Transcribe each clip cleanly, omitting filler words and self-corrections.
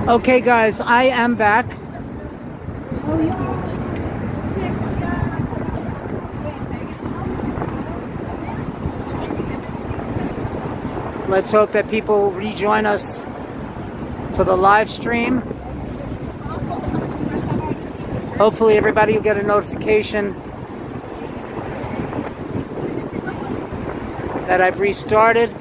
Okay, guys, I am back. Let's hope that people rejoin us for the live stream. Hopefully everybody will get a notification that I've restarted.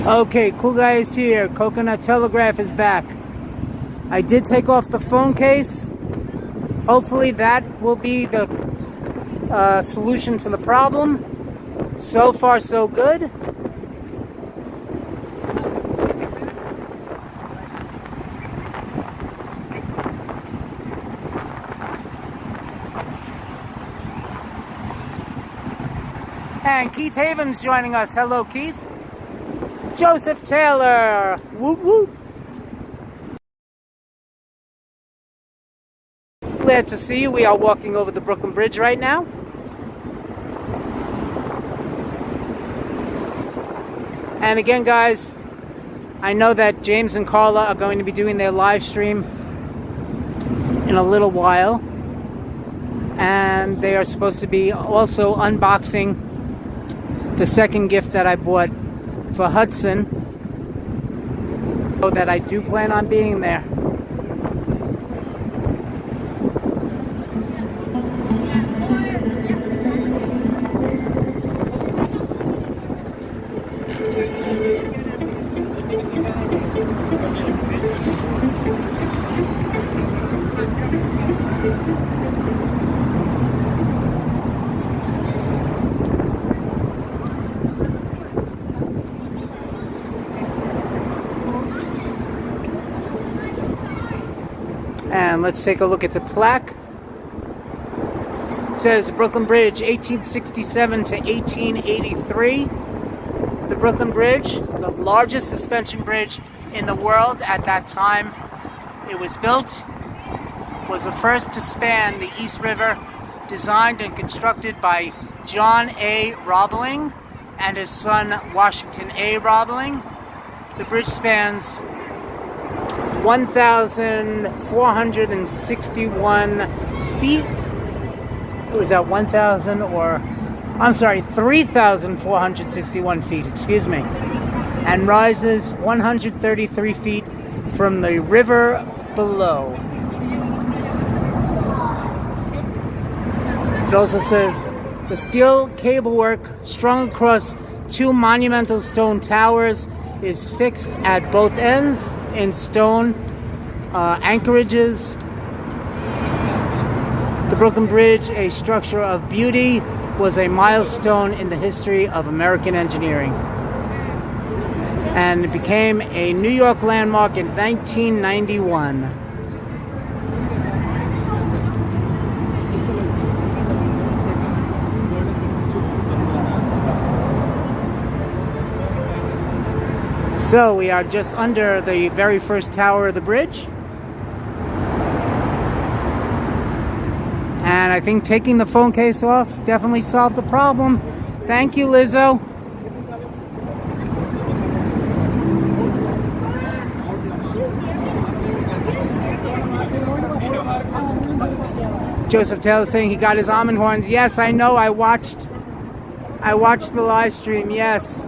Okay, cool guys here. Coconut Telegraph is back. I did take off the phone case. Hopefully that will be the solution to the problem. So far, so good. And Keith Havens joining us. Hello, Keith. Joseph Taylor, whoop whoop. Glad to see you. We are walking over the Brooklyn Bridge right now. And again, guys, I know that James and Carla are going to be doing their live stream in a little while. And they are supposed to be also unboxing the second gift that I bought for Hudson, so that I do plan on being there. And let's take a look at the plaque. It says Brooklyn Bridge, 1867 to 1883. The Brooklyn Bridge, the largest suspension bridge in the world at that time it was built, was the first to span the East River, designed and constructed by John A. Roebling and his son Washington A. Roebling. The bridge spans 1,461 feet. It was at 3,461 feet, excuse me, and rises 133 feet from the river below. It also says the steel cable work strung across two monumental stone towers is fixed at both ends in stone anchorages. The Brooklyn Bridge, a structure of beauty, was a milestone in the history of American engineering, and it became a New York landmark in 1991. So we are just under the very first tower of the bridge. And I think taking the phone case off definitely solved the problem. Thank you, Lizzo. Joseph Taylor saying he got his almond horns. Yes, I know. I watched the live stream. Yes.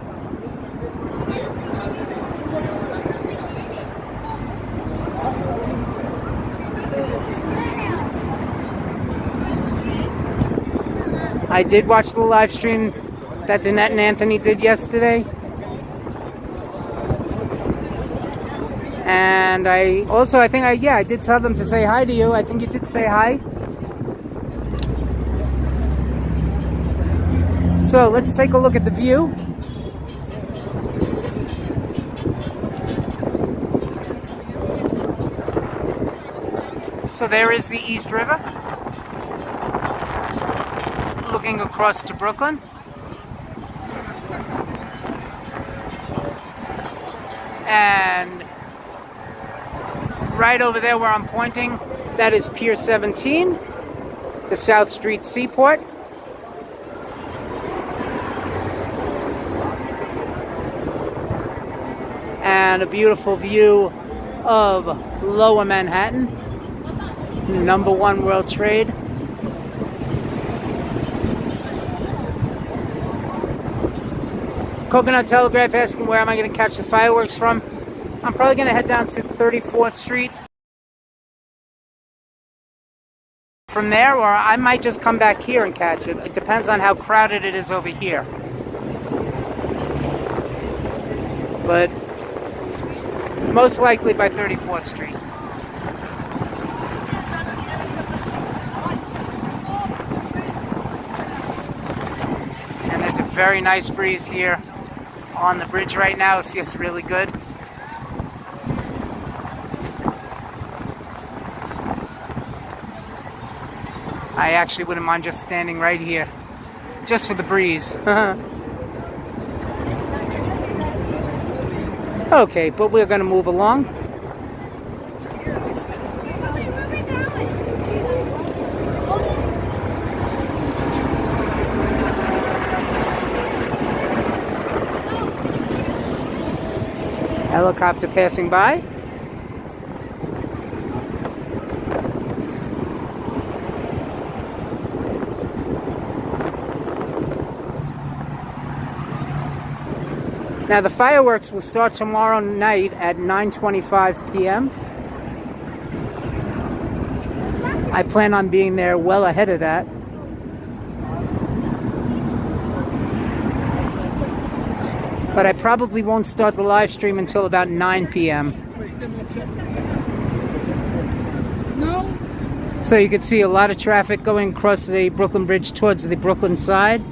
I did watch the live stream that Danette and Anthony did yesterday. And I did tell them to say hi to you. I think you did say hi. So let's take a look at the view. So there is the East River, looking across to Brooklyn. And right over there where I'm pointing, that is Pier 17, the South Street Seaport. And a beautiful view of Lower Manhattan, #1 World Trade. Coconut Telegraph asking where am I going to catch the fireworks from. I'm probably going to head down to 34th Street from there, or I might just come back here and catch it. It depends on how crowded it is over here. But most likely by 34th Street. And there's a very nice breeze here on the bridge right now. It feels really good. I actually wouldn't mind just standing right here, just for the breeze. Okay, but we're going to move along. Helicopter passing by. Now the fireworks will start tomorrow night at 9:25 p.m. I plan on being there well ahead of that. But I probably won't start the live stream until about 9 p.m. So you can see a lot of traffic going across the Brooklyn Bridge towards the Brooklyn side.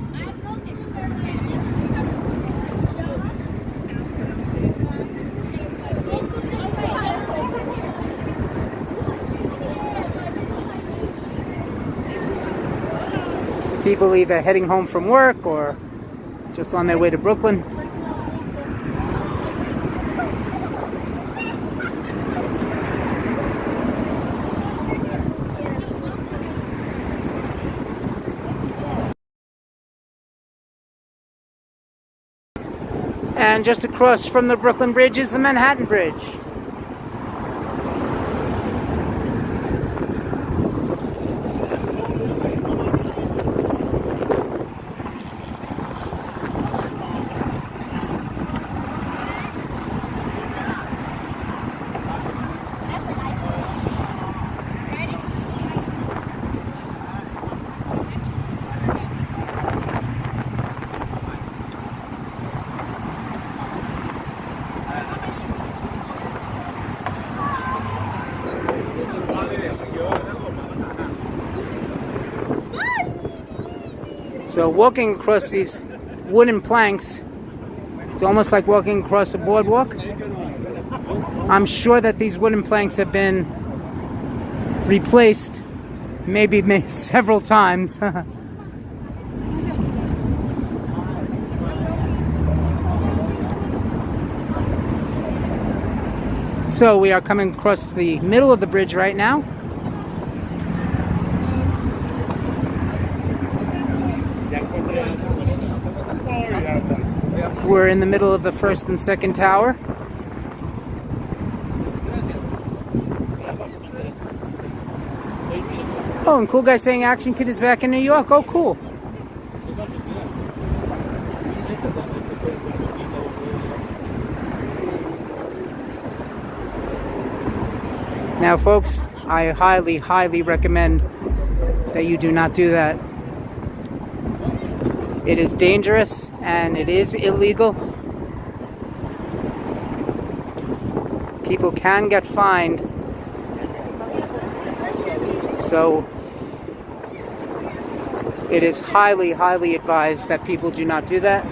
People either heading home from work or just on their way to Brooklyn. And just across from the Brooklyn Bridge is the Manhattan Bridge. So walking across these wooden planks, it's almost like walking across a boardwalk. I'm sure that these wooden planks have been replaced maybe several times. So we are coming across the middle of the bridge right now. We're in the middle of the first and second tower. Oh, and cool guy saying Action Kid is back in New York. Oh, cool. Now, folks, I highly, highly recommend that you do not do that. It is dangerous and it is illegal. People can get fined. So It is highly, highly advised that people do not do that.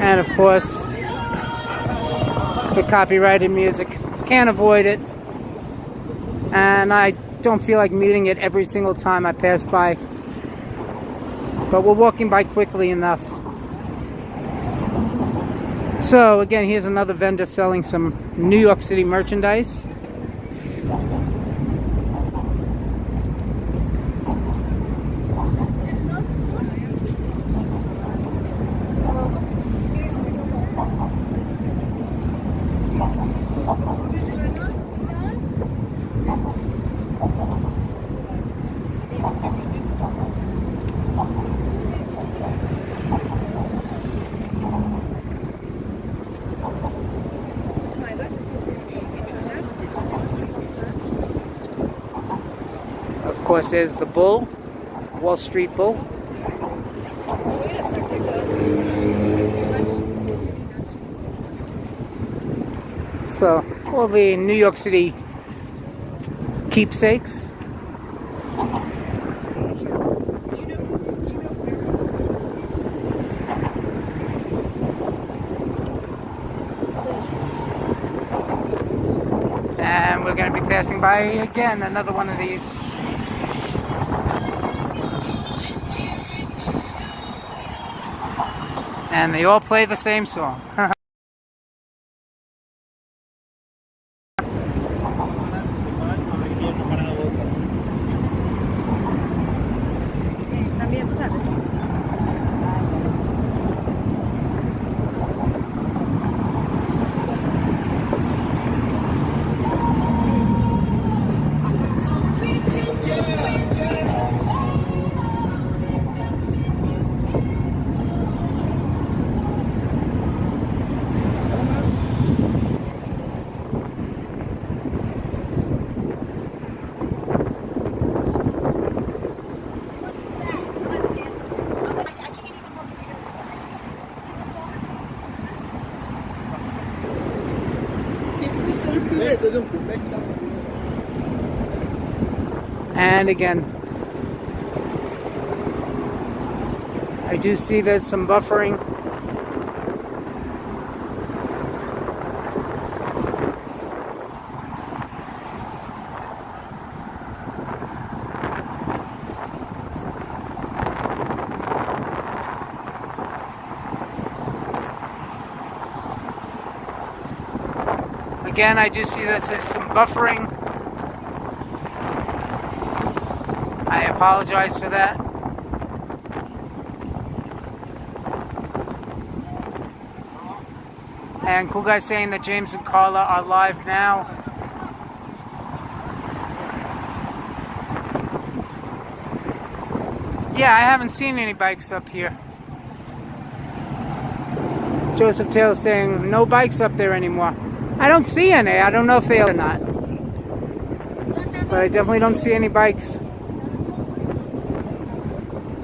And of course, the copyrighted music. Can't avoid it. And I don't feel like muting it every single time I pass by. But we're walking by quickly enough. So again, here's another vendor selling some New York City merchandise. Of course, there's the Bull, Wall Street Bull. So, all the New York City keepsakes. And we're going to be passing by again another one of these. And they all play the same song. And again, I do see there's some buffering. Again, I do see this as some buffering. I apologize for that. And cool guys saying that James and Carla are live now. Yeah, I haven't seen any bikes up here. Joseph Taylor saying no bikes up there anymore. I don't see any. I don't know if they are or not. But I definitely don't see any bikes.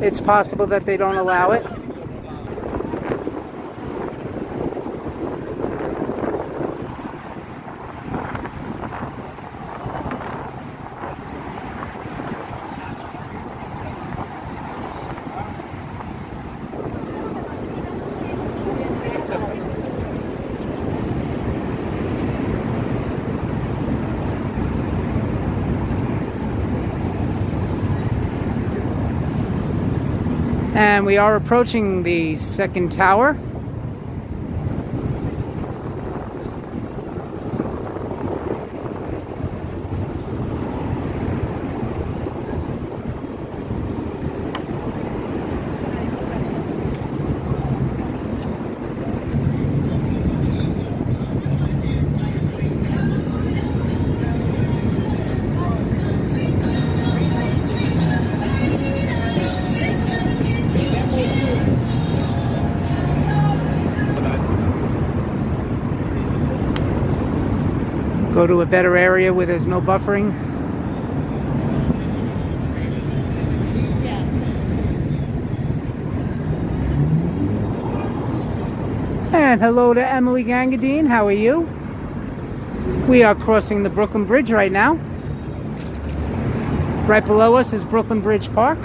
It's possible that they don't allow it. And we are approaching the second tower. Go to a better area where there's no buffering. And hello to Emily Gangadine, how are you? We are crossing the Brooklyn Bridge right now. Right below us is Brooklyn Bridge Park.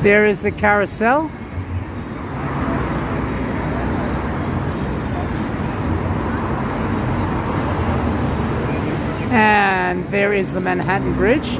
There is the carousel. And there is the Manhattan Bridge.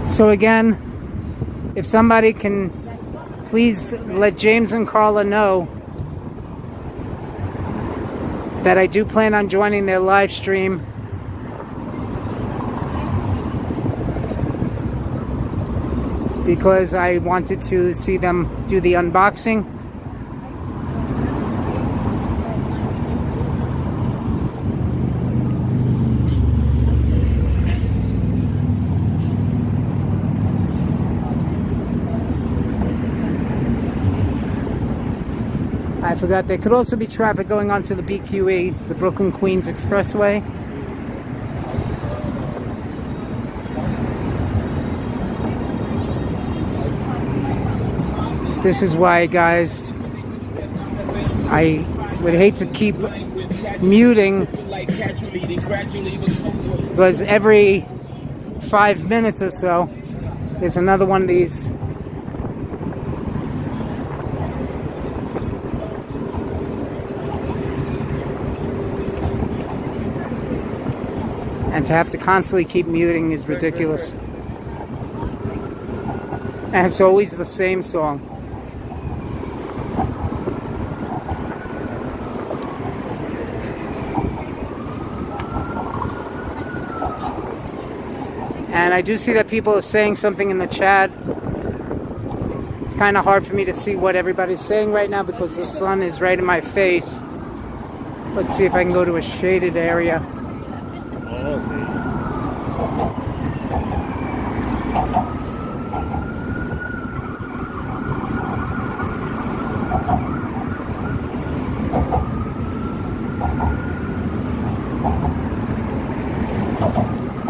So again, if somebody can please let James and Carla know that I do plan on joining their live stream. Because I wanted to see them do the unboxing. I forgot there could also be traffic going onto the BQE, the Brooklyn Queens Expressway. This is why, guys, I would hate to keep muting, because every 5 minutes or so there's another one of these and to have to constantly keep muting is ridiculous. And it's always the same song. And I do see that people are saying something in the chat. It's kind of hard for me to see what everybody's saying right now because the sun is right in my face. Let's see if I can go to a shaded area.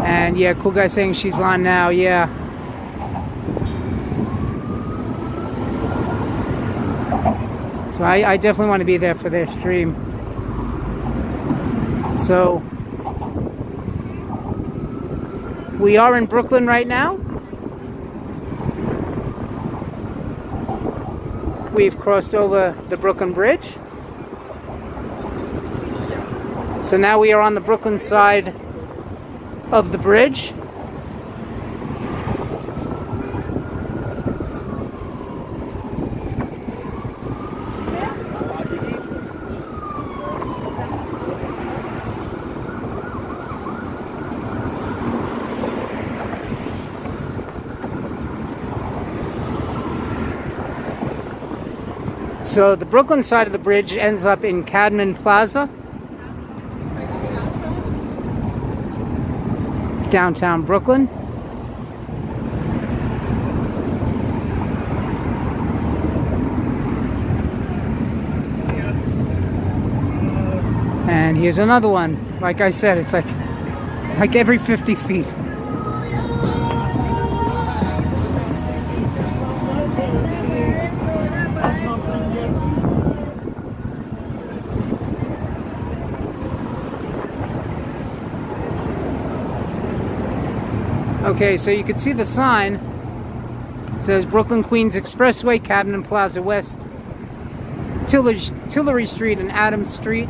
And yeah, cool guy saying she's on now, yeah. So I definitely want to be there for their stream. So we are in Brooklyn right now. We've crossed over the Brooklyn Bridge. So now we are on the Brooklyn side of the bridge. So the Brooklyn side of the bridge ends up in Cadman Plaza, downtown Brooklyn. And here's another one. Like I said, it's like every 50 feet. Okay, so you can see the sign. It says Brooklyn Queens Expressway, Cadman Plaza West, Tillery Street and Adams Street.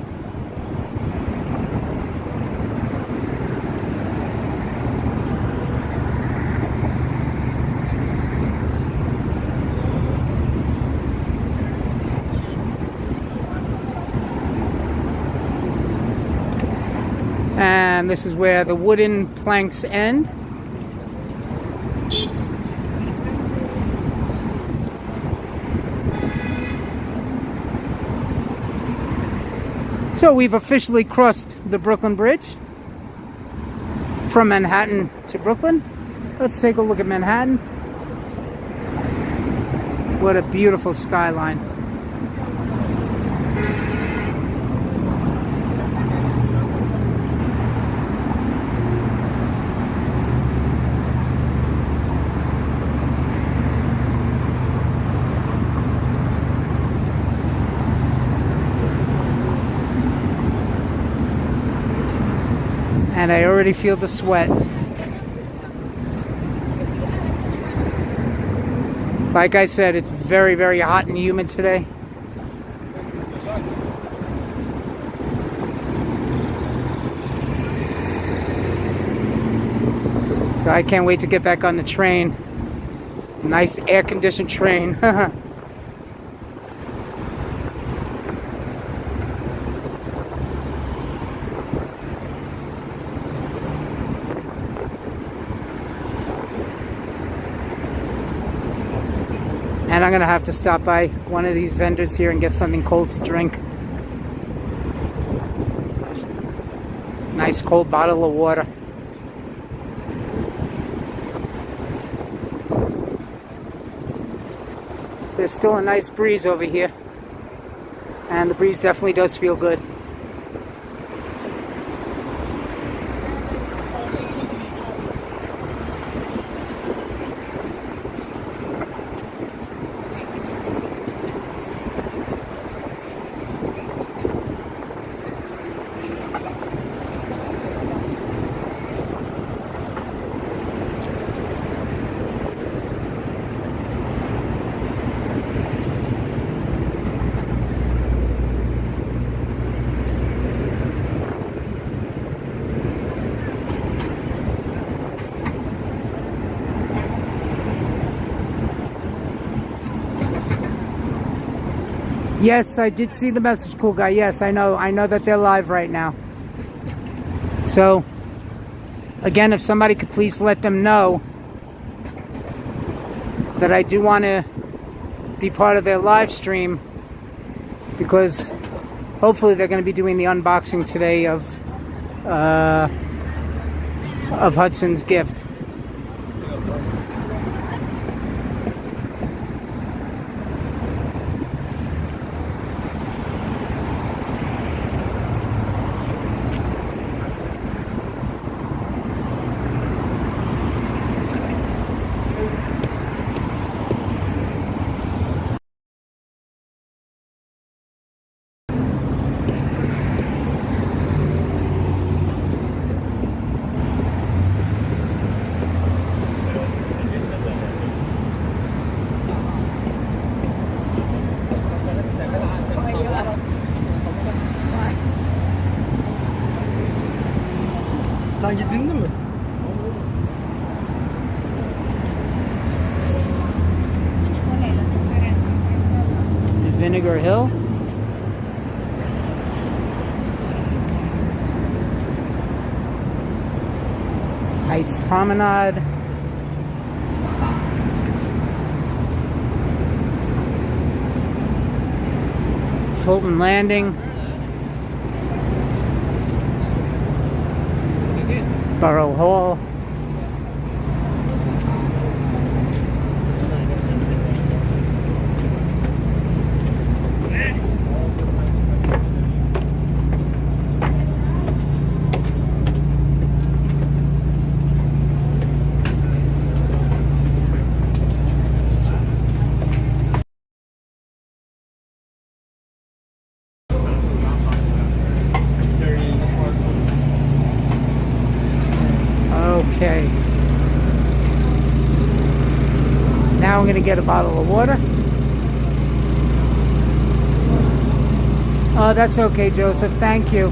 And this is where the wooden planks end. So we've officially crossed the Brooklyn Bridge from Manhattan to Brooklyn. Let's take a look at Manhattan. What a beautiful skyline. And I already feel the sweat. Like I said, it's very, very hot and humid today. So I can't wait to get back on the train. Nice air-conditioned train. And I'm gonna have to stop by one of these vendors here and get something cold to drink. Nice cold bottle of water. There's still a nice breeze over here, and the breeze definitely does feel good. Yes, I did see the message, cool guy. Yes, I know that they're live right now. So, again, if somebody could please let them know that I do want to be part of their live stream, because hopefully they're going to be doing the unboxing today of Hudson's gift. Sen gittin mi? Vinegar Hill. Heights Promenade. Fulton Landing. Borough Hall. Okay. Now I'm going to get a bottle of water. Oh, that's okay, Joseph. Thank you.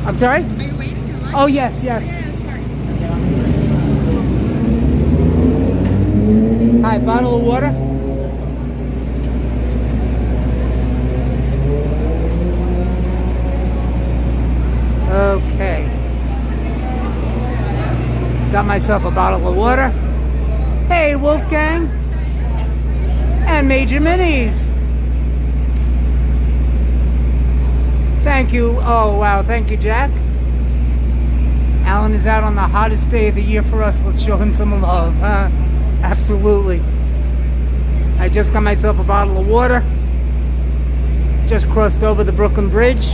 I'm sorry? Are you waiting in line? Oh, yes, yes. Hi, bottle of water. Okay. Got myself a bottle of water. Hey, Wolfgang. And Major Minis. Thank you. Oh, wow. Thank you, Jack. Alan is out on the hottest day of the year for us. Let's show him some love. Absolutely. I just got myself a bottle of water. Just crossed over the Brooklyn Bridge.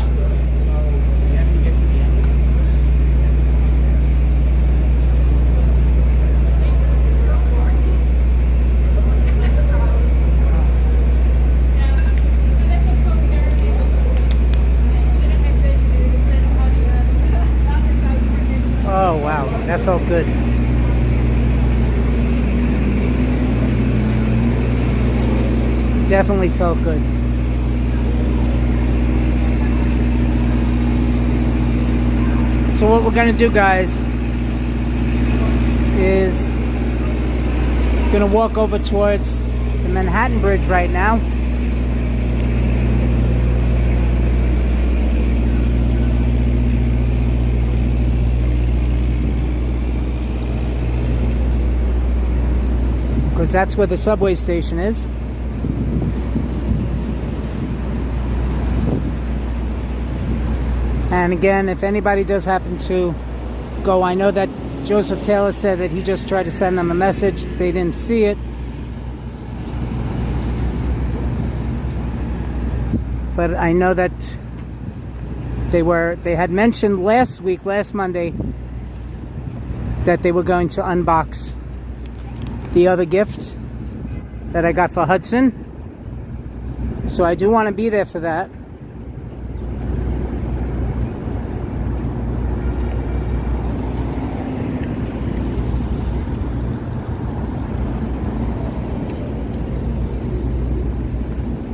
Oh, wow. That felt good. Definitely felt good. So what we're gonna do, guys, is gonna walk over towards the Manhattan Bridge right now. Because that's where the subway station is. And again, if anybody does happen to go, I know that Joseph Taylor said that he just tried to send them a message. They didn't see it. But I know that they had mentioned last Monday, that they were going to unbox the other gift that I got for Hudson. So I do want to be there for that.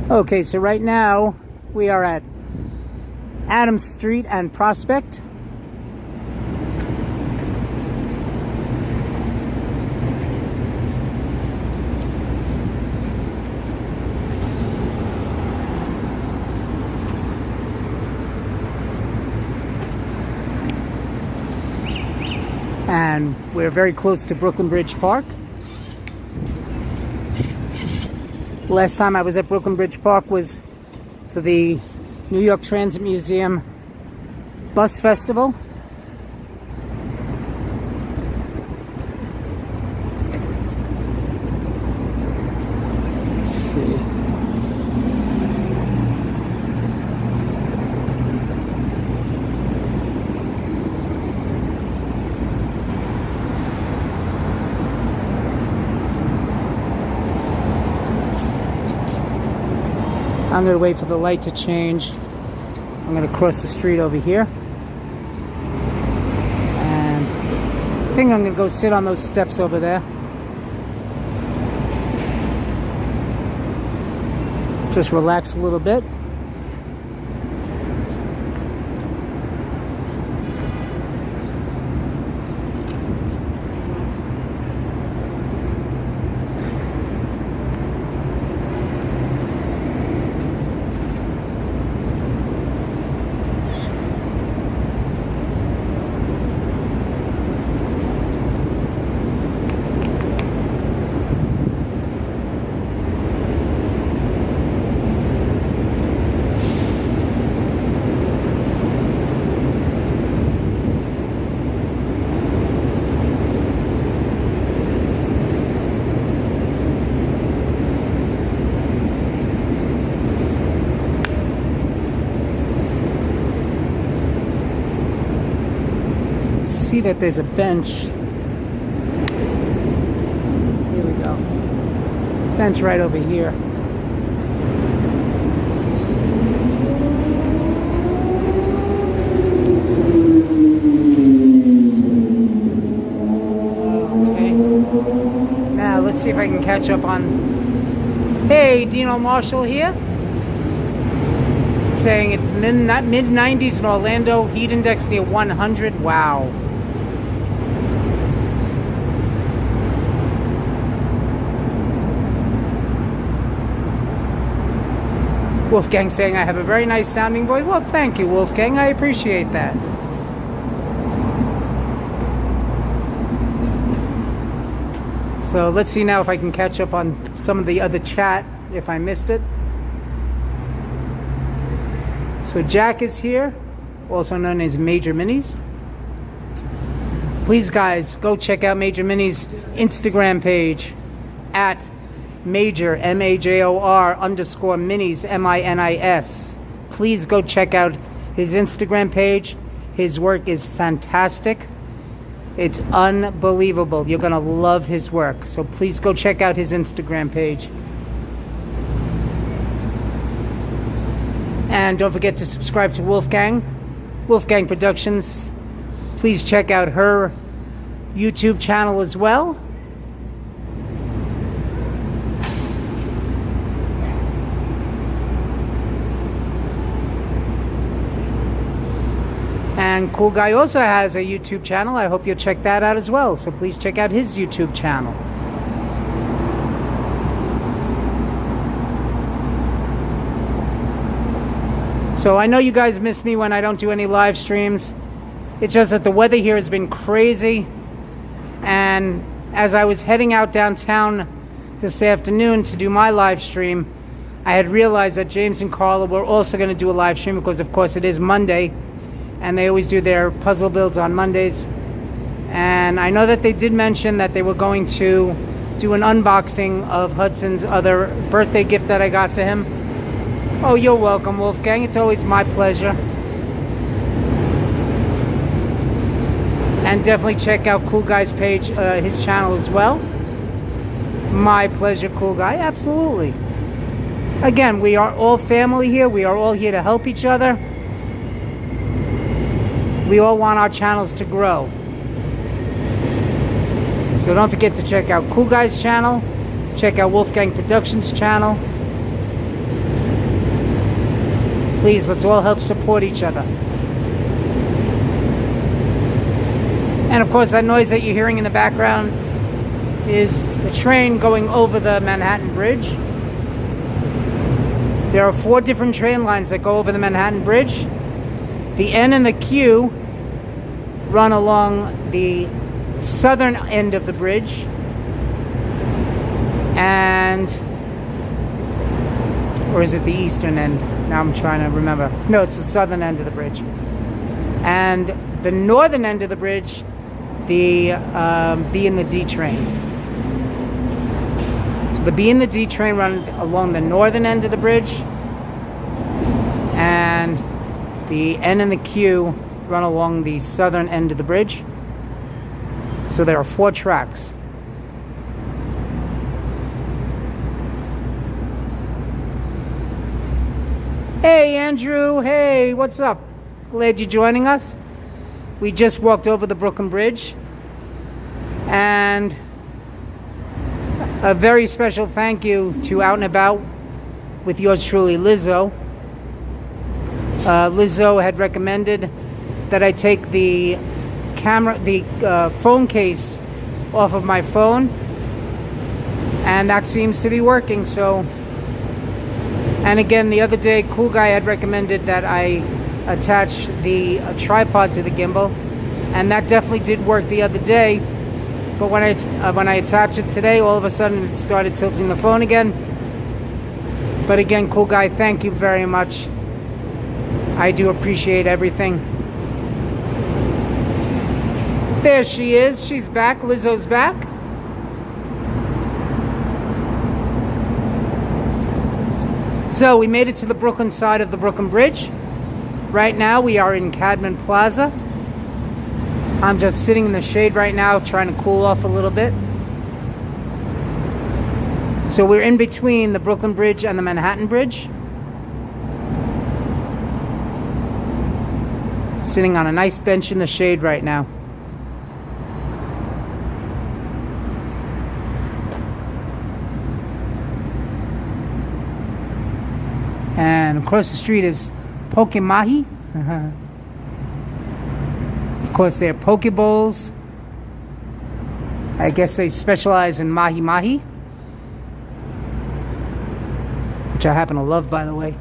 Okay, so right now we are at Adams Street and Prospect. And we're very close to Brooklyn Bridge Park. Last time I was at Brooklyn Bridge Park was for the New York Transit Museum Bus Festival. Let's see. I'm going to wait for the light to change. I'm going to cross the street over here. And I think I'm going to go sit on those steps over there. Just relax a little bit. See that there's a bench. Here we go. Bench right over here. Okay. Now let's see if I can catch up on. Hey, Dino Marshall here. saying it's mid 90s in Orlando, heat index near 100. Wow. Wolfgang saying I have a very nice sounding voice. Well, thank you, Wolfgang. I appreciate that. So let's see now if I can catch up on some of the other chat if I missed it. So Jack is here, also known as Major Minis. Please, guys, go check out Major Minis' Instagram page at Major, MAJOR _ Minis, MINIS. Please go check out his Instagram page. His work is fantastic. It's unbelievable. You're going to love his work. So please go check out his Instagram page. And don't forget to subscribe to Wolfgang Productions. Please check out her YouTube channel as well. And Cool Guy also has a YouTube channel. I hope you'll check that out as well. So please check out his YouTube channel. So I know you guys miss me when I don't do any live streams. It's just that the weather here has been crazy. And as I was heading out downtown this afternoon to do my live stream, I had realized that James and Carla were also going to do a live stream because, of course, it is Monday. And they always do their puzzle builds on Mondays. And I know that they did mention that they were going to do an unboxing of Hudson's other birthday gift that I got for him. Oh, you're welcome, Wolfgang. It's always my pleasure. And definitely check out Cool Guy's page, his channel as well. My pleasure, Cool Guy. Absolutely. Again, we are all family here. We are all here to help each other. We all want our channels to grow. So don't forget to check out Cool Guy's channel. Check out Wolfgang Productions channel. Please, let's all help support each other. And of course, that noise that you're hearing in the background is the train going over the Manhattan Bridge. There are 4 different train lines that go over the Manhattan Bridge. The N and the Q run along the southern end of the bridge, or is it the eastern end? Now I'm trying to remember. No, it's the southern end of the bridge. And the northern end of the bridge, the B and the D train. So the B and the D train run along the northern end of the bridge, and the N and the Q run along the southern end of the bridge. So there are 4 tracks. Hey Andrew, hey, what's up? Glad you're joining us. We just walked over the Brooklyn Bridge. And a very special thank you to Out and About with yours truly, Lizzo. Lizzo had recommended that I take the phone case off of my phone, and that seems to be working. So, and again, the other day, Cool Guy had recommended that I attach the tripod to the gimbal, and that definitely did work the other day. But when I attached it today, all of a sudden it started tilting the phone again. But again, Cool Guy, thank you very much. I do appreciate everything. There she is. She's back. Lizzo's back. So we made it to the Brooklyn side of the Brooklyn Bridge. Right now we are in Cadman Plaza. I'm just sitting in the shade right now trying to cool off a little bit. So we're in between the Brooklyn Bridge and the Manhattan Bridge. Sitting on a nice bench in the shade right now. And across the street is Poke Mahi. Of course, they're Poke Bowls. I guess they specialize in Mahi Mahi, which I happen to love, by the way.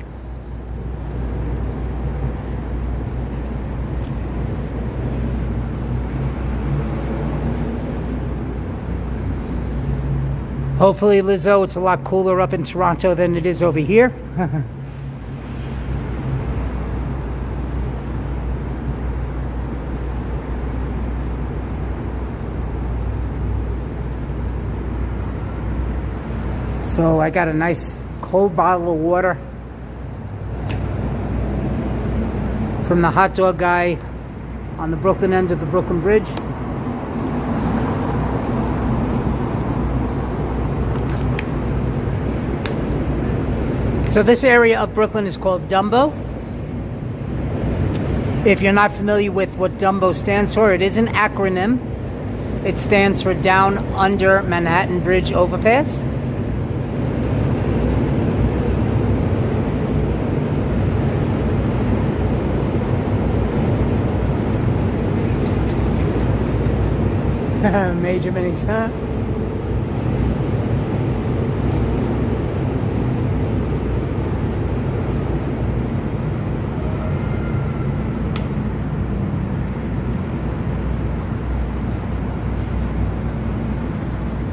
Hopefully, Lizzo, it's a lot cooler up in Toronto than it is over here. So I got a nice cold bottle of water from the hot dog guy on the Brooklyn end of the Brooklyn Bridge. So this area of Brooklyn is called DUMBO. If you're not familiar with what DUMBO stands for, it is an acronym. It stands for Down Under Manhattan Bridge Overpass. Major minis, huh?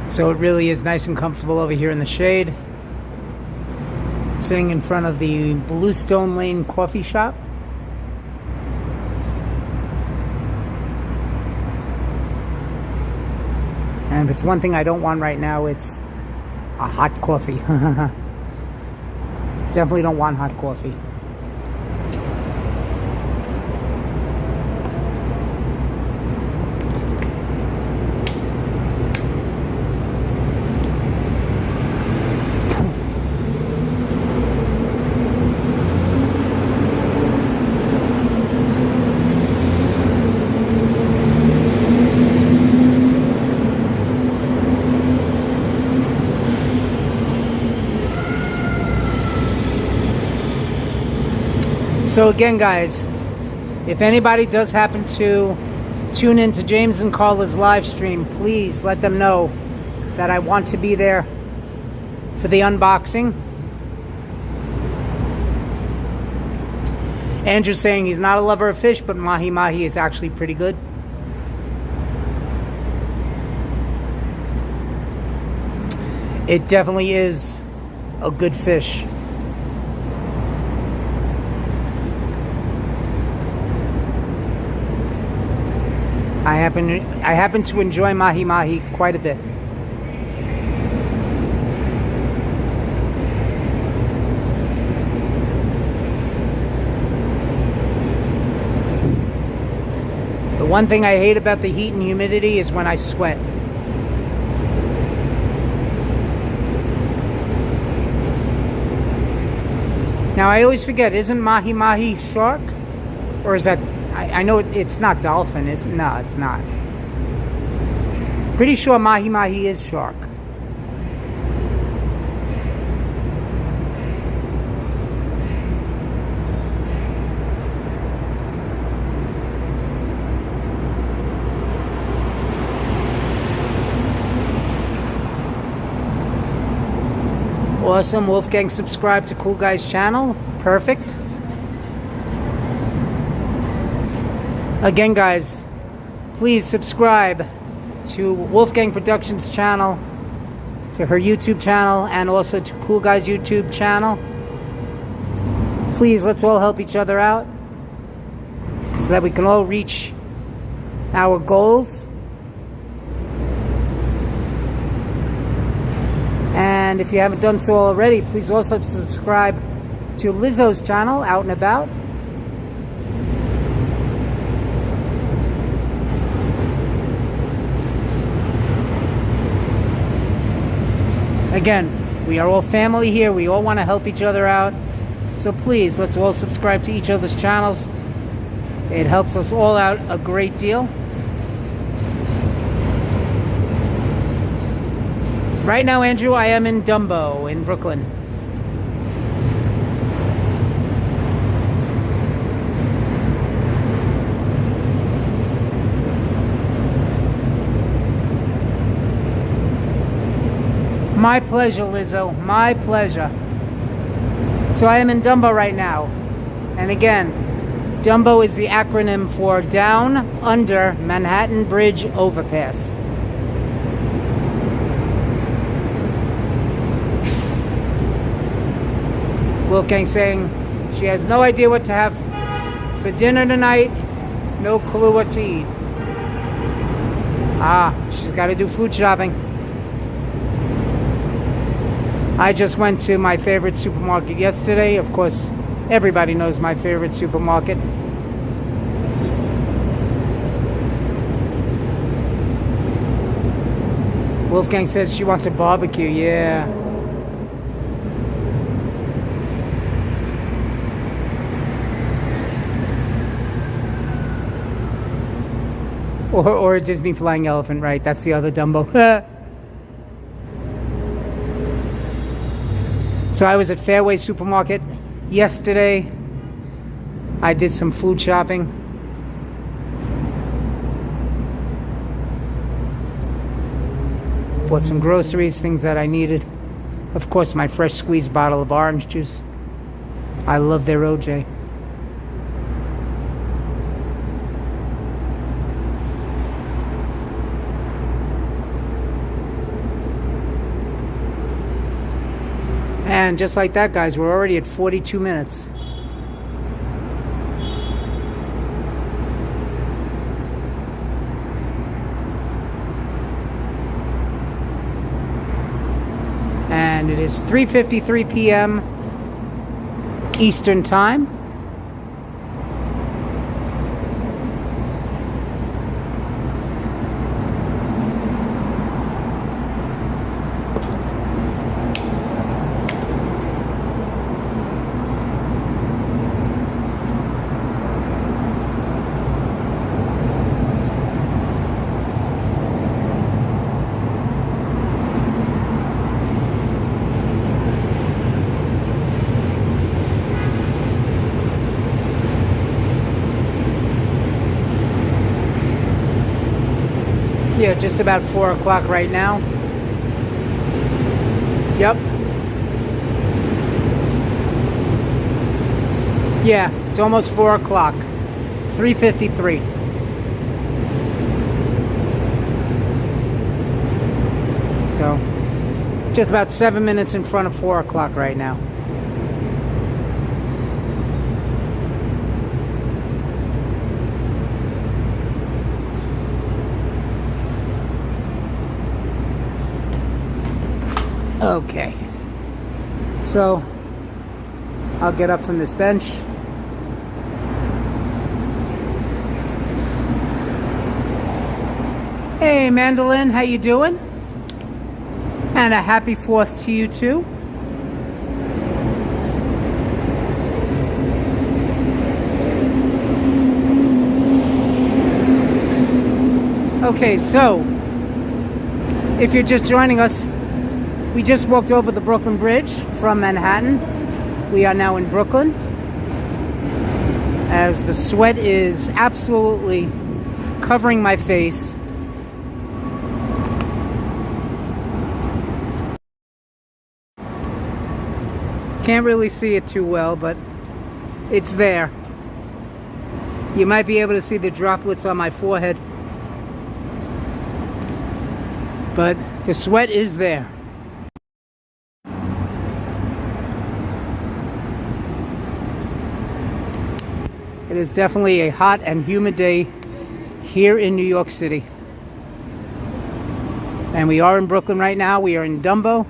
So it really is nice and comfortable over here in the shade. Sitting in front of the Bluestone Lane coffee shop. And if it's one thing I don't want right now, it's a hot coffee. Definitely don't want hot coffee. So again, guys, if anybody does happen to tune in to James and Carla's live stream, please let them know that I want to be there for the unboxing. Andrew's saying he's not a lover of fish, but Mahi Mahi is actually pretty good. It definitely is a good fish. I happen to enjoy Mahi Mahi quite a bit. The one thing I hate about the heat and humidity is when I sweat. Now I always forget, isn't Mahi Mahi shark? Or is that... I know it's not dolphin, no, it's not. Pretty sure Mahi Mahi is shark. Awesome. Wolfgang subscribed to Cool Guy's channel. Perfect. Again, guys, please subscribe to Wolfgang Productions channel, to her YouTube channel, and also to Cool Guy's YouTube channel. Please, let's all help each other out so that we can all reach our goals. And if you haven't done so already, please also subscribe to Lizzo's channel, Out and About. Again, we are all family here. We all want to help each other out. So please, let's all subscribe to each other's channels. It helps us all out a great deal. Right now, Andrew, I am in DUMBO in Brooklyn. My pleasure, Lizzo. My pleasure. So I am in DUMBO right now. And again, DUMBO is the acronym for Down Under Manhattan Bridge Overpass. Wolfgang saying she has no idea what to have for dinner tonight. No clue what to eat. She's got to do food shopping. I just went to my favorite supermarket yesterday. Of course, everybody knows my favorite supermarket. Wolfgang says she wants a barbecue. Yeah. Or a Disney flying elephant, right? That's the other Dumbo. So I was at Fairway Supermarket yesterday. I did some food shopping. Bought some groceries, things that I needed. Of course, my fresh squeezed bottle of orange juice. I love their OJ. And just like that, guys, we're already at 42 minutes. And it is 3:53 p.m. Eastern Time. Yeah, just about 4 o'clock right now. Yep. Yeah, it's almost 4 o'clock. 3:53. So, just about 7 minutes in front of 4 o'clock right now. Okay, so I'll get up from this bench. Hey, Mandolin, how you doing? And a happy 4th to you too. Okay, so if you're just joining us, we just walked over the Brooklyn Bridge from Manhattan. We are now in Brooklyn, as the sweat is absolutely covering my face. Can't really see it too well, but it's there. You might be able to see the droplets on my forehead, but the sweat is there. It is definitely a hot and humid day here in New York City. And we are in Brooklyn right now. We are in DUMBO.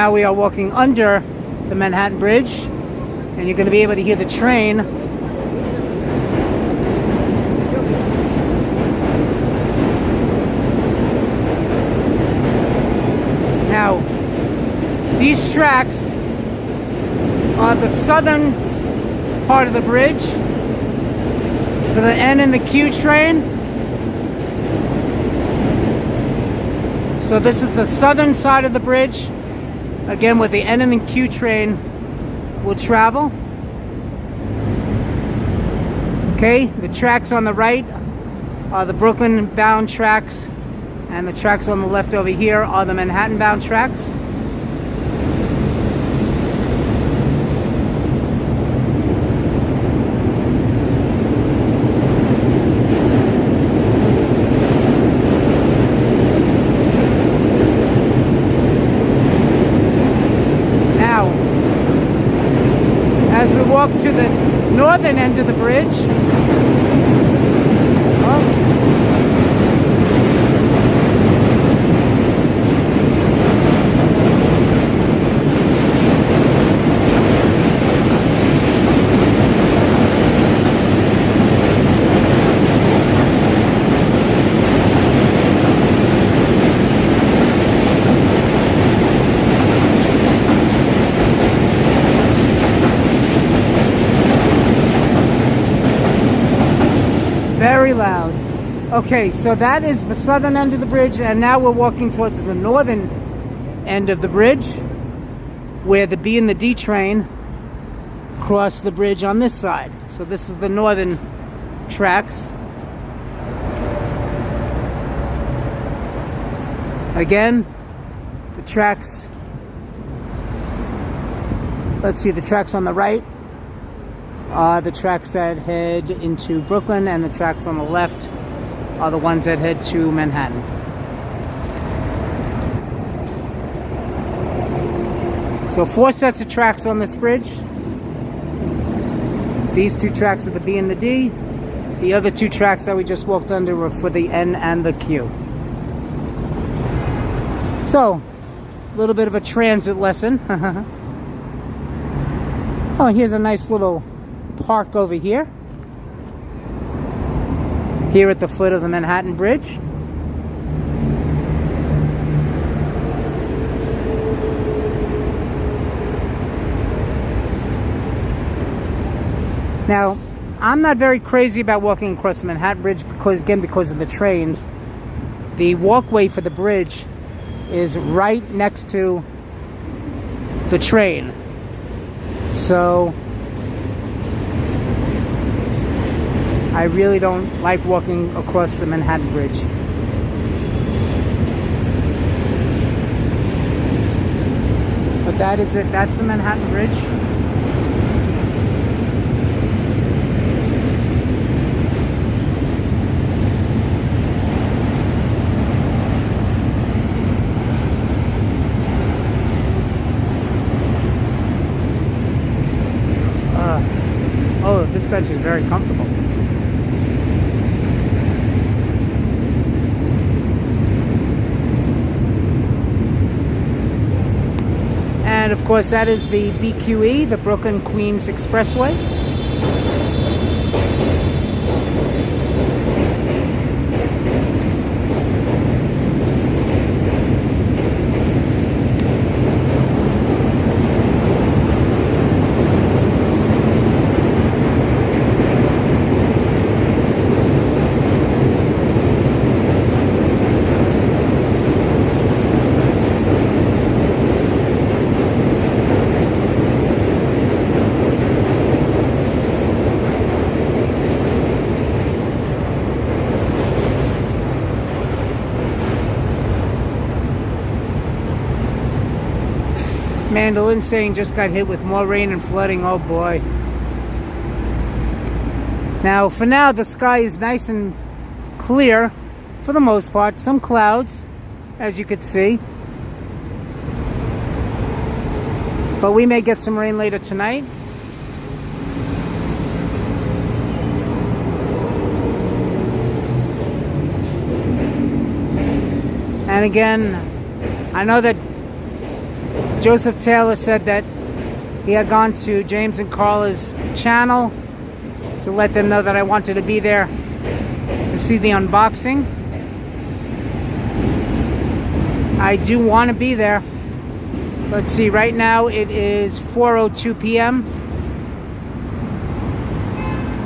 now we are walking under the Manhattan Bridge, and you're going to be able to hear the train. Now, these tracks are the southern part of the bridge for the N and the Q train. So this is the southern side of the bridge, again, where the N and the Q train will travel. Okay, the tracks on the right are the Brooklyn bound tracks, and the tracks on the left over here are the Manhattan bound tracks. Now, as we walk to the northern end of the bridge, very loud. Okay, so that is the southern end of the bridge, and now we're walking towards the northern end of the bridge, where the B and the D train cross the bridge on this side. So this is the northern tracks. Again, the tracks, let's see, the tracks on the right are the tracks that head into Brooklyn, and the tracks on the left are the ones that head to Manhattan. So 4 sets of tracks on this bridge. These 2 tracks are the B and the D. The other 2 tracks that we just walked under were for the N and the Q. So, a little bit of a transit lesson. Oh, here's a nice little park over here at the foot of the Manhattan Bridge. Now, I'm not very crazy about walking across the Manhattan Bridge because of the trains. The walkway for the bridge is right next to the train. So I really don't like walking across the Manhattan Bridge. But that is it. That's the Manhattan Bridge. Oh, this bench is very comfortable. And of course, that is the BQE, the Brooklyn Queens Expressway. Mandolin saying just got hit with more rain and flooding. Oh boy. Now, for now, the sky is nice and clear for the most part. Some clouds, as you could see. But we may get some rain later tonight. And again, I know that Joseph Taylor said that he had gone to James and Carla's channel to let them know that I wanted to be there to see the unboxing. I do want to be there. Let's see, right now it is 4:02 p.m.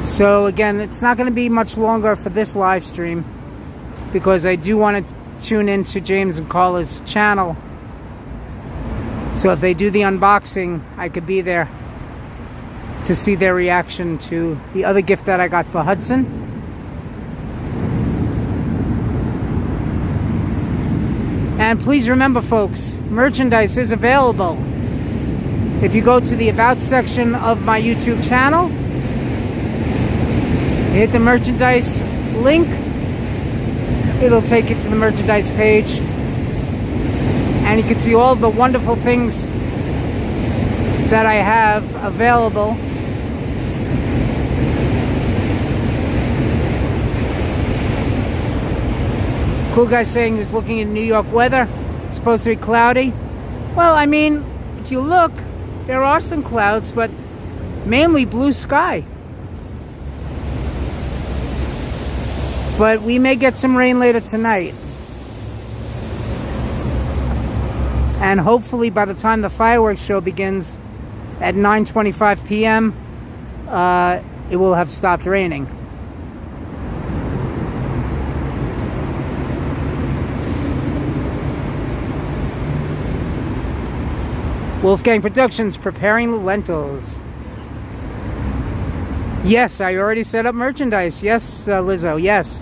So again, it's not going to be much longer for this live stream because I do want to tune into James and Carla's channel. So if they do the unboxing, I could be there to see their reaction to the other gift that I got for Hudson. And please remember, folks, merchandise is available. If you go to the About section of my YouTube channel, hit the merchandise link, it'll take you to the merchandise page, and you can see all the wonderful things that I have available. Cool guy saying he was looking at New York weather. It's supposed to be cloudy. Well, I mean, if you look, there are some clouds, but mainly blue sky. But we may get some rain later tonight. And hopefully by the time the fireworks show begins at 9:25 p.m., it will have stopped raining. Wolfgang Productions preparing the lentils. Yes, I already set up merchandise. Yes, Lizzo, yes.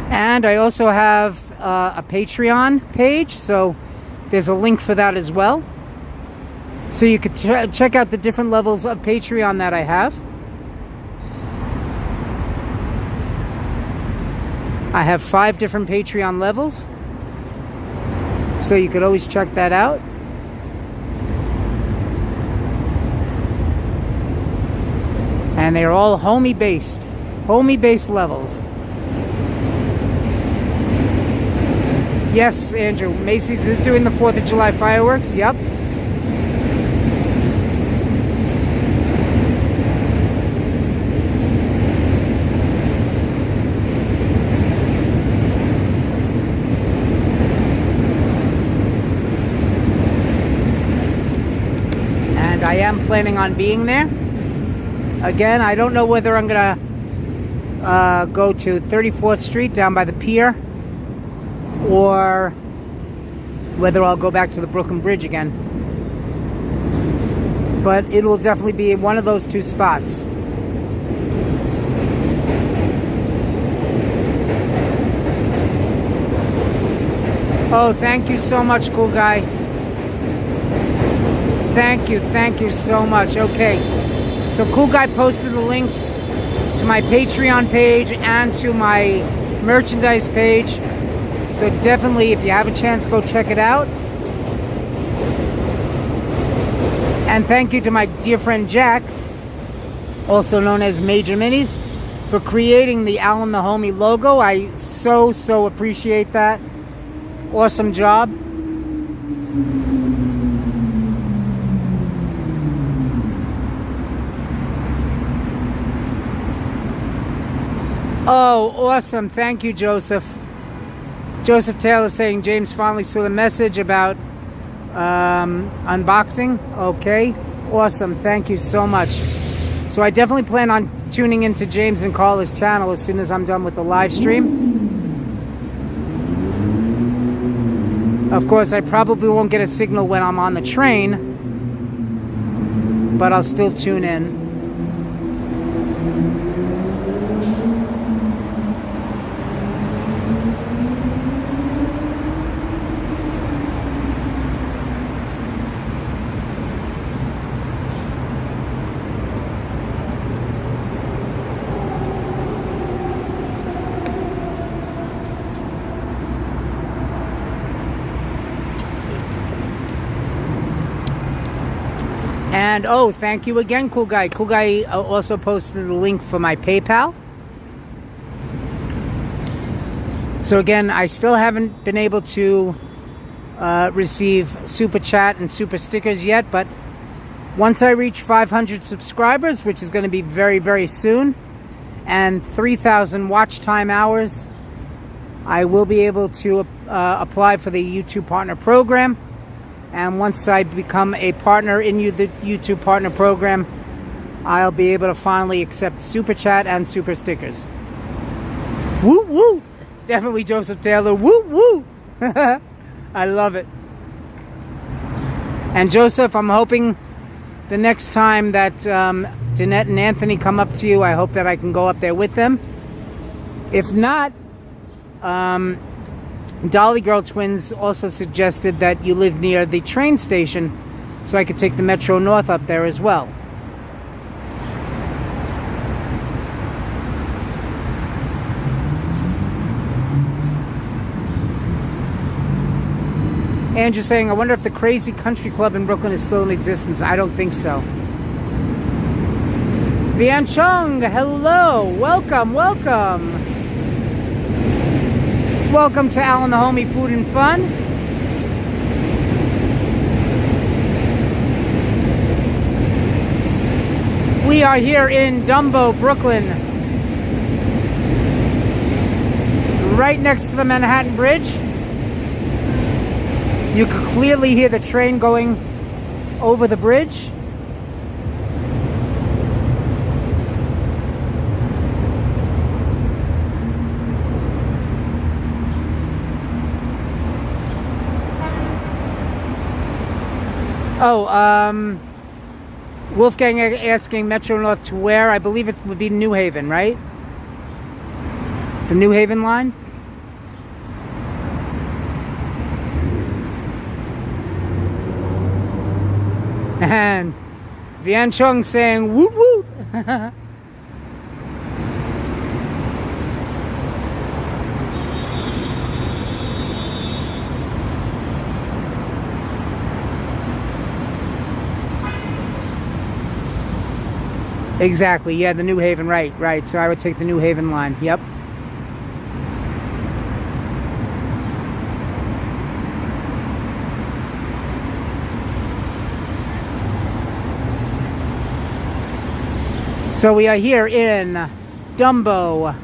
And I also have a Patreon page, so there's a link for that as well. So you could check out the different levels of Patreon that I have. I have 5 different Patreon levels, so you could always check that out. And they're all homie based levels. Yes, Andrew, Macy's is doing the 4th of July fireworks. Yep. And I am planning on being there. Again, I don't know whether I'm gonna go to 34th Street down by the pier, or whether I'll go back to the Brooklyn Bridge again. But it will definitely be one of those 2 spots. Oh, thank you so much, cool guy. Thank you so much. Okay, so cool guy posted the links to my Patreon page and to my merchandise page. So definitely, if you have a chance, go check it out. And thank you to my dear friend Jack, also known as Major Minis, for creating the Alan the Homie logo. I so appreciate that. Awesome job. Oh, awesome. Thank you, Joseph. Joseph Taylor saying James finally saw the message about unboxing. Okay, awesome. Thank you so much. So I definitely plan on tuning into James and Carla's channel as soon as I'm done with the live stream. Of course, I probably won't get a signal when I'm on the train, but I'll still tune in. And oh, thank you again, cool guy. Cool guy also posted the link for my PayPal. So again, I still haven't been able to receive super chat and super stickers yet, but once I reach 500 subscribers, which is going to be very, very soon, and 3,000 watch time hours, I will be able to apply for the YouTube Partner Program. And once I become a partner in the YouTube Partner Program, I'll be able to finally accept super chat and super stickers. Woo woo! Definitely Joseph Taylor. Woo woo! I love it. And Joseph, I'm hoping the next time that Jeanette and Anthony come up to you, I hope that I can go up there with them. If not, Dolly Girl Twins also suggested that you live near the train station, so I could take the Metro North up there as well. Andrew saying, I wonder if the Crazy Country Club in Brooklyn is still in existence. I don't think so. Vian Chung, hello. Welcome, welcome. Welcome to Alan the Homie Food and Fun. We are here in DUMBO, Brooklyn. Right next to the Manhattan Bridge. You can clearly hear the train going over the bridge. Oh, Wolfgang asking Metro North to where? I believe it would be New Haven, right? The New Haven line? And Vian Chung saying, woot woot. Exactly, yeah, the New Haven, right. So I would take the New Haven line, yep. So we are here in DUMBO,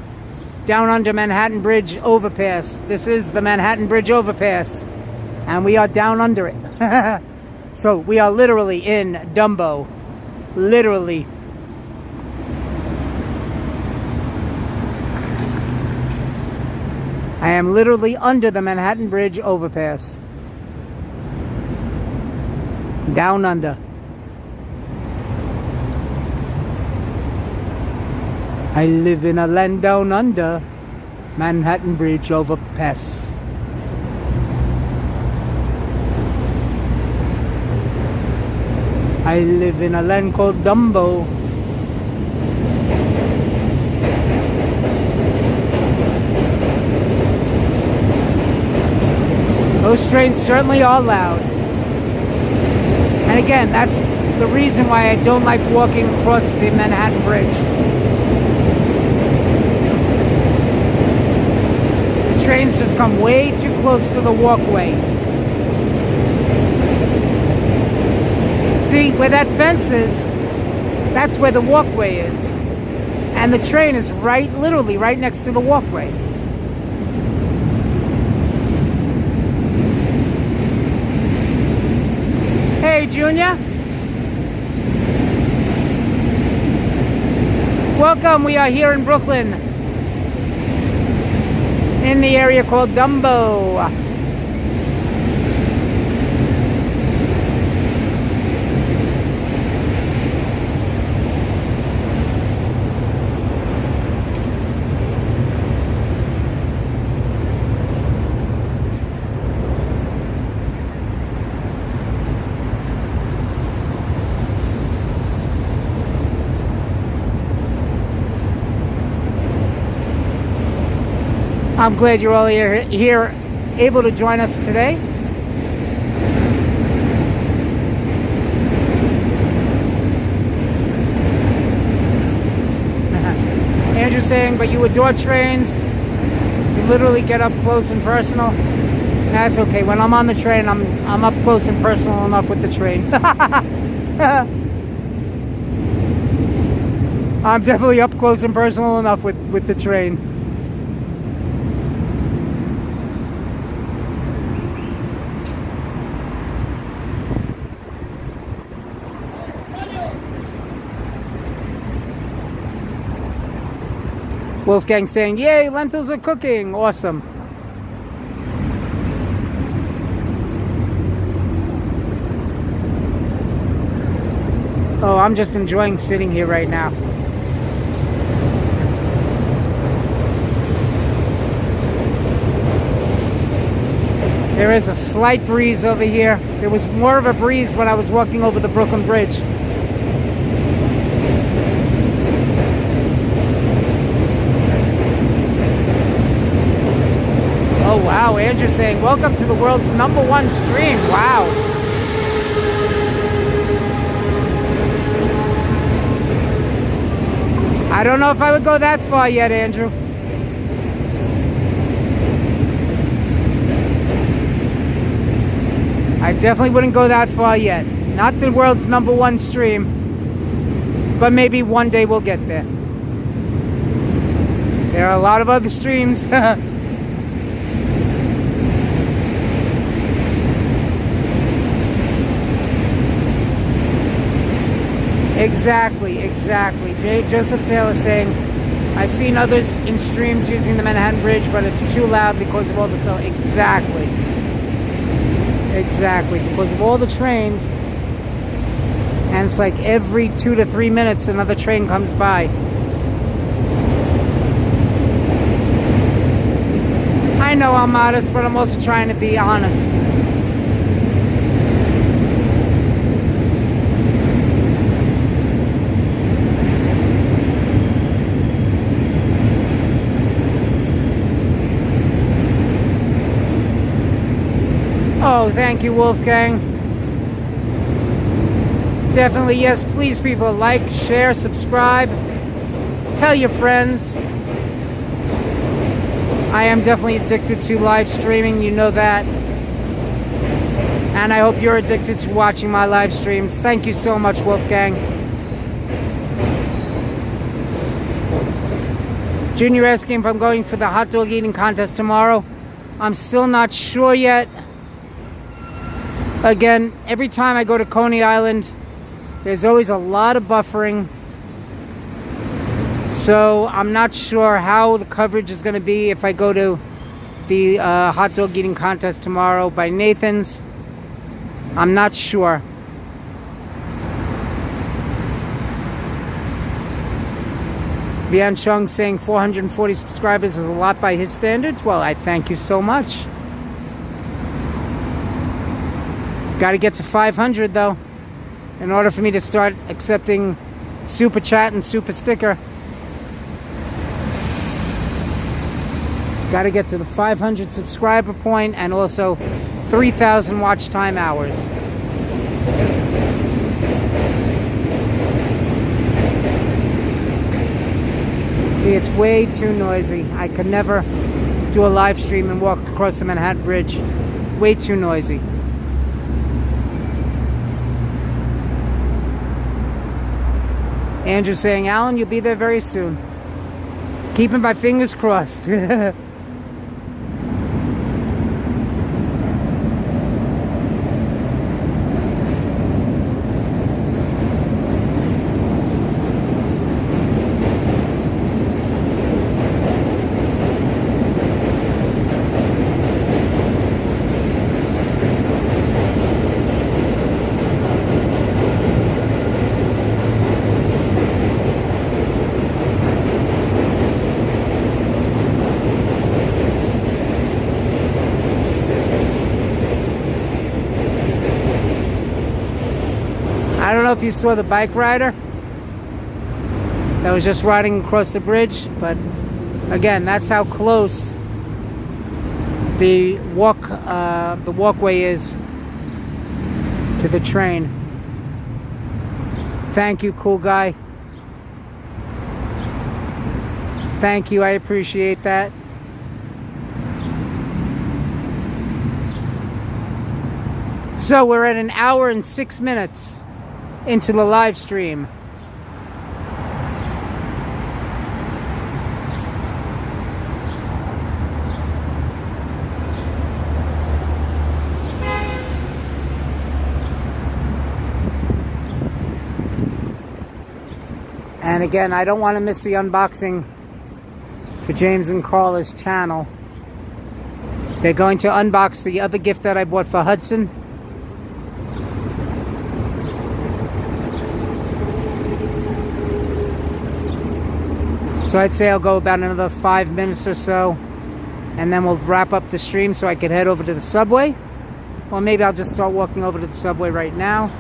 down under Manhattan Bridge overpass. This is the Manhattan Bridge overpass, and we are down under it. So we are literally in DUMBO, literally. I am literally under the Manhattan Bridge overpass. Down under. I live in a land down under Manhattan Bridge overpass. I live in a land called DUMBO. Those trains certainly are loud. And again, that's the reason why I don't like walking across the Manhattan Bridge. The trains just come way too close to the walkway. See, where that fence is, that's where the walkway is. And the train is literally right next to the walkway. Hey, Junior. Welcome. We are here in Brooklyn, in the area called DUMBO. I'm glad you're all here able to join us today. Andrew saying, but you adore trains. The literally get up close and personal. That's okay. When I'm on the train, I'm up close and personal enough with the train. I'm definitely up close and personal enough with the train. Wolfgang saying, yay, lentils are cooking. Awesome. Oh, I'm just enjoying sitting here right now. There is a slight breeze over here. There was more of a breeze when I was walking over the Brooklyn Bridge. Oh wow, Andrew saying, welcome to the world's #1 stream. Wow. I don't know if I would go that far yet, Andrew. I definitely wouldn't go that far yet. Not the world's #1 stream, but maybe one day we'll get there. There are a lot of other streams. Exactly. Joseph Taylor saying, I've seen others in streams using the Manhattan Bridge, but it's too loud because of all the stuff. Exactly, because of all the trains, and it's like every 2 to 3 minutes another train comes by. I know I'm modest, but I'm also trying to be honest. Oh, thank you, Wolfgang. Definitely, yes, please, people, like, share, subscribe, tell your friends. I am definitely addicted to live streaming, you know that. And I hope you're addicted to watching my live streams. Thank you so much, Wolfgang. Junior asking if I'm going for the hot dog eating contest tomorrow. I'm still not sure yet. Again, every time I go to Coney Island, there's always a lot of buffering. So I'm not sure how the coverage is going to be if I go to the hot dog eating contest tomorrow by Nathan's. I'm not sure. Vian Chung saying 440 subscribers is a lot by his standards. Well, I thank you so much. Got to get to 500 though, in order for me to start accepting super chat and super sticker. Got to get to the 500 subscriber point and also 3,000 watch time hours. See, it's way too noisy. I could never do a live stream and walk across the Manhattan Bridge. Way too noisy. Andrew saying, Alan, you'll be there very soon. Keeping my fingers crossed. I don't know if you saw the bike rider that was just riding across the bridge, but again, that's how close the walkway is to the train. Thank you, cool guy. Thank you, I appreciate that. So we're at 1 hour and 6 minutes into the live stream. And again, I don't want to miss the unboxing for James and Carla's channel. They're going to unbox the other gift that I bought for Hudson. So I'd say I'll go about another 5 minutes or so, and then we'll wrap up the stream so I can head over to the subway. Or maybe I'll just start walking over to the subway right now.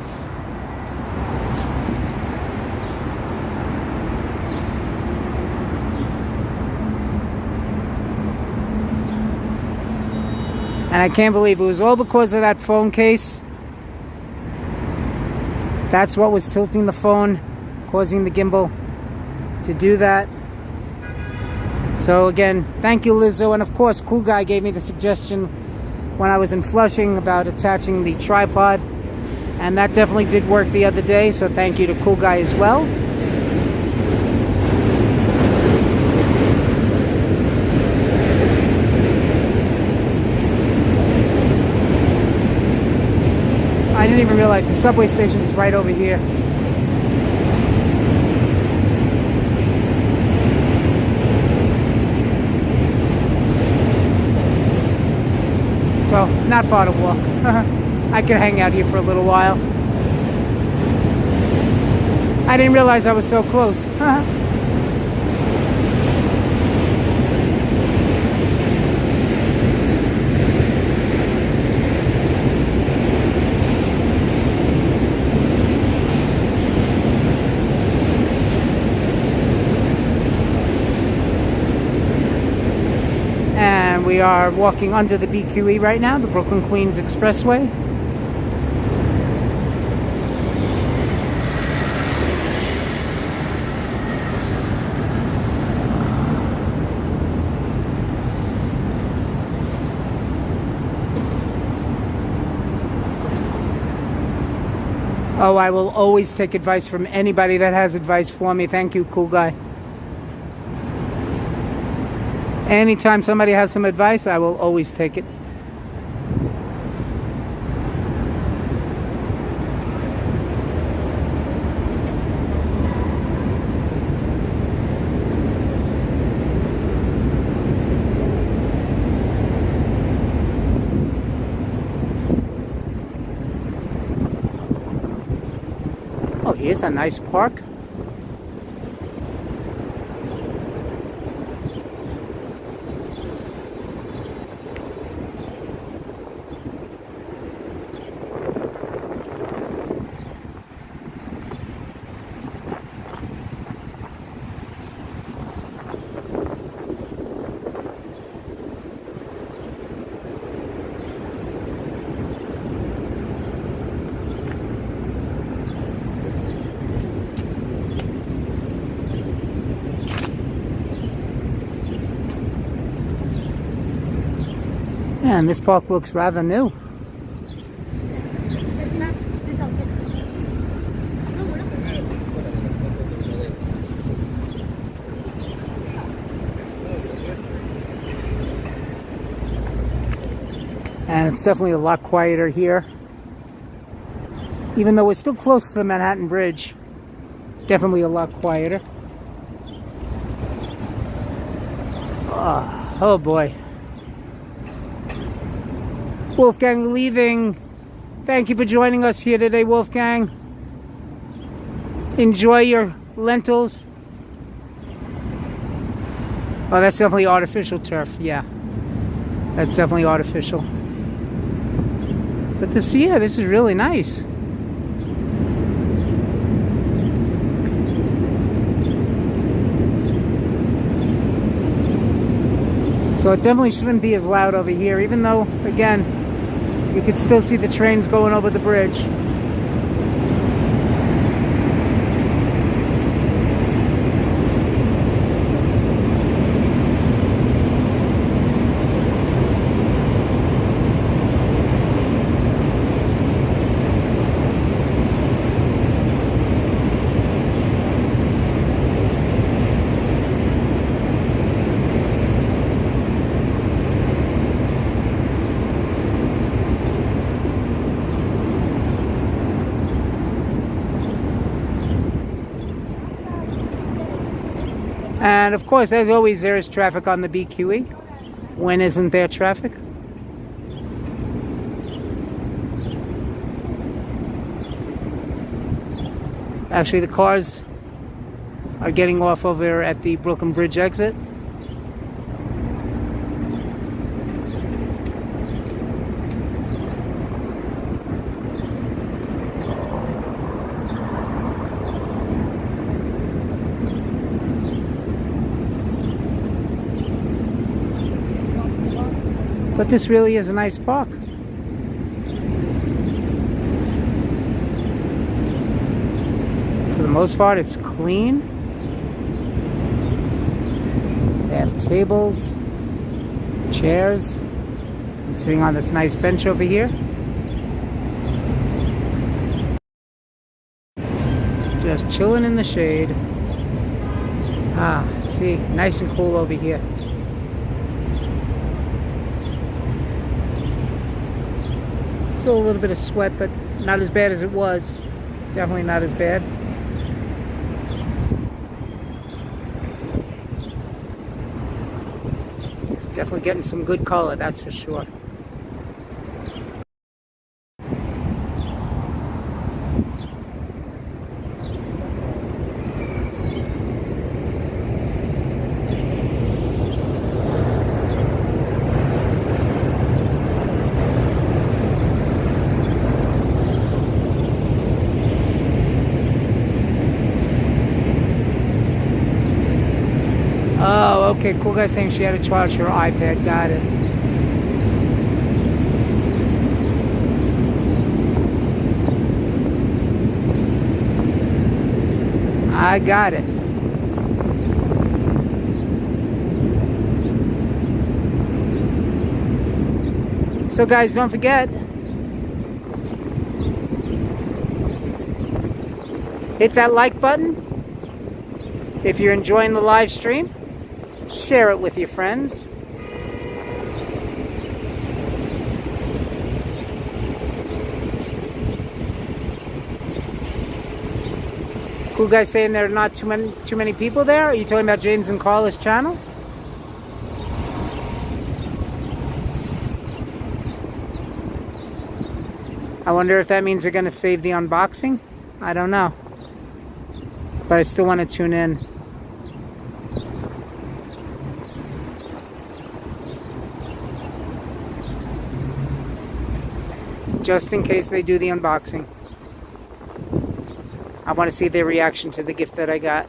And I can't believe it was all because of that phone case. That's what was tilting the phone, causing the gimbal to do that. So again, thank you, Lizzo. And of course, Cool Guy gave me the suggestion when I was in Flushing about attaching the tripod. And that definitely did work the other day. So thank you to Cool Guy as well. I didn't even realize the subway station is right over here. So, not far to walk. I could hang out here for a little while. I didn't realize I was so close. We are walking under the BQE right now, the Brooklyn Queens Expressway. Oh, I will always take advice from anybody that has advice for me. Thank you, Cool Guy. Anytime somebody has some advice, I will always take it. Oh, here's a nice park. And this park looks rather new. And it's definitely a lot quieter here. Even though we're still close to the Manhattan Bridge, definitely a lot quieter. Oh boy. Wolfgang leaving. Thank you for joining us here today, Wolfgang. Enjoy your lentils. Oh, that's definitely artificial turf. Yeah, that's definitely artificial. But this is really nice. So it definitely shouldn't be as loud over here, even though, again, you can still see the trains going over the bridge. And of course, as always, there is traffic on the BQE. When isn't there traffic? Actually, the cars are getting off over at the Brooklyn Bridge exit. But this really is a nice park. For the most part, it's clean. They have tables, chairs. I'm sitting on this nice bench over here. Just chilling in the shade. Ah, see, nice and cool over here. Still a little bit of sweat, but not as bad as it was. Definitely not as bad. Definitely getting some good color, that's for sure. Oh, okay, cool guy saying she had to charge her iPad. Got it. I got it. So guys, don't forget, hit that like button if you're enjoying the live stream. Share it with your friends. Cool guy saying there are not too many people there. Are you talking about James and Carla's channel? I wonder if that means they're going to save the unboxing. I don't know. But I still want to tune in. Just in case they do the unboxing. I want to see their reaction to the gift that I got.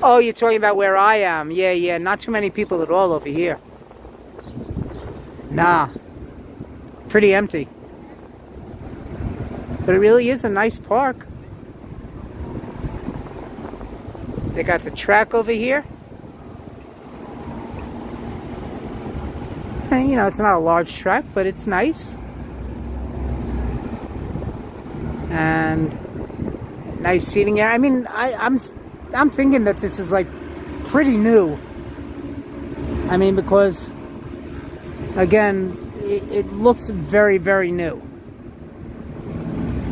Oh, you're talking about where I am. Yeah, not too many people at all over here. Nah. Pretty empty. But it really is a nice park. They got the track over here. And, you know, it's not a large track, but it's nice. And nice seating area. I mean, I'm thinking that this is like pretty new. I mean, because again, it looks very, very new.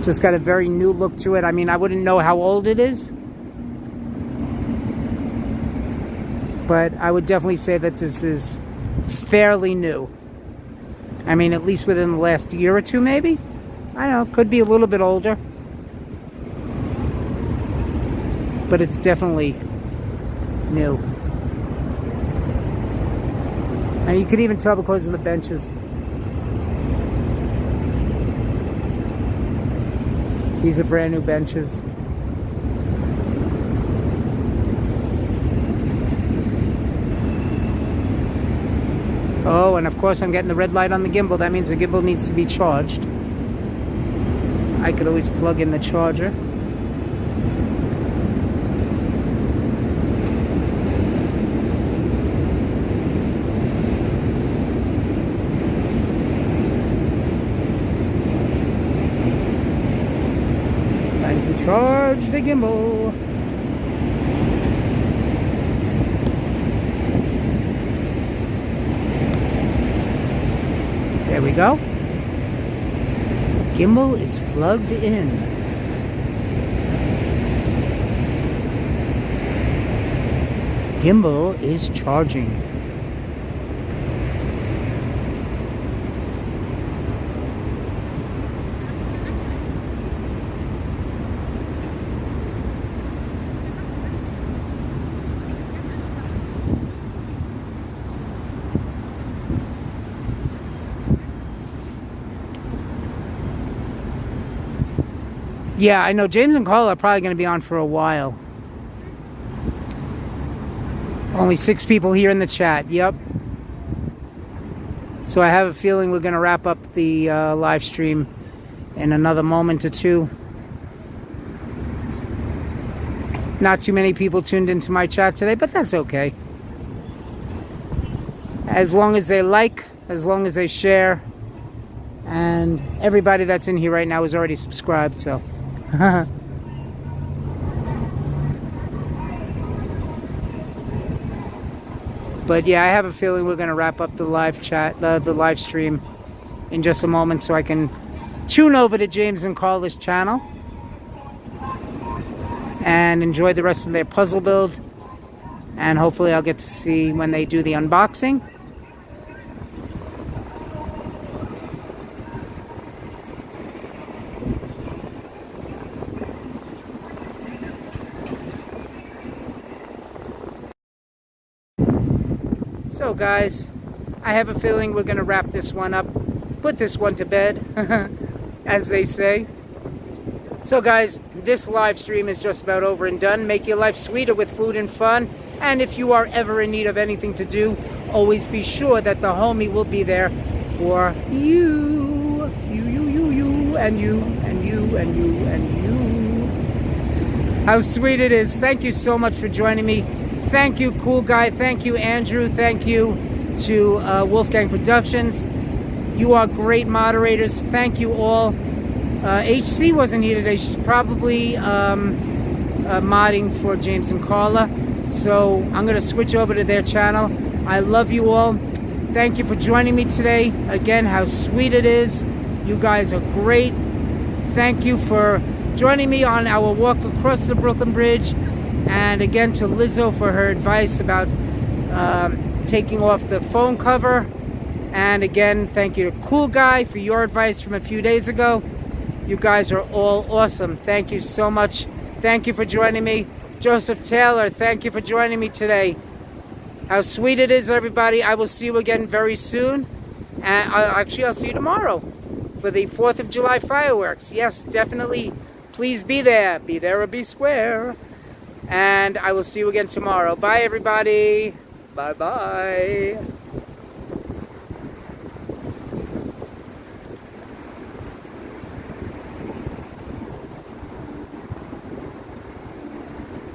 Just got a very new look to it. I mean, I wouldn't know how old it is, but I would definitely say that this is fairly new. I mean, at least within the last year or two, maybe. I don't know, could be a little bit older, but it's definitely new. And you could even tell because of the benches. These are brand new benches. Oh, and of course I'm getting the red light on the gimbal. That means the gimbal needs to be charged. I could always plug in the charger. Time to charge the gimbal. There we go. Gimbal is plugged in. gimbal is charging. Yeah, I know James and Carla are probably going to be on for a while. Only 6 people here in the chat. Yep. So I have a feeling we're going to wrap up the live stream in another moment or two. Not too many people tuned into my chat today, but that's okay. As long as they like, as long as they share, and everybody that's in here right now is already subscribed, so... But yeah, I have a feeling we're going to wrap up the live chat, the live stream in just a moment, so I can tune over to James and Carla's channel and enjoy the rest of their puzzle build. And hopefully I'll get to see when they do the unboxing. So guys, I have a feeling we're going to wrap this one up, put this one to bed, as they say. So guys, this live stream is just about over and done. Make your life sweeter with food and fun. And if you are ever in need of anything to do, always be sure that the homie will be there for you. And you, and you, and you, and you. How sweet it is. Thank you so much for joining me. Thank you, Cool Guy. Thank you, Andrew. Thank you to Wolfgang Productions. You are great moderators. Thank you all. HC wasn't here today. She's probably modding for James and Carla. So I'm going to switch over to their channel. I love you all. Thank you for joining me today. Again, how sweet it is. You guys are great. Thank you for joining me on our walk across the Brooklyn Bridge. And again to Lizzo for her advice about taking off the phone cover. And again, thank you to Cool Guy for your advice from a few days ago. You guys are all awesome. Thank you so much. Thank you for joining me. Joseph Taylor, thank you for joining me today. How sweet it is, everybody. I will see you again very soon. And I'll see you tomorrow for the 4th of July fireworks. Yes, definitely. Please be there. Be there or be square. And I will see you again tomorrow. Bye, everybody. Bye-bye.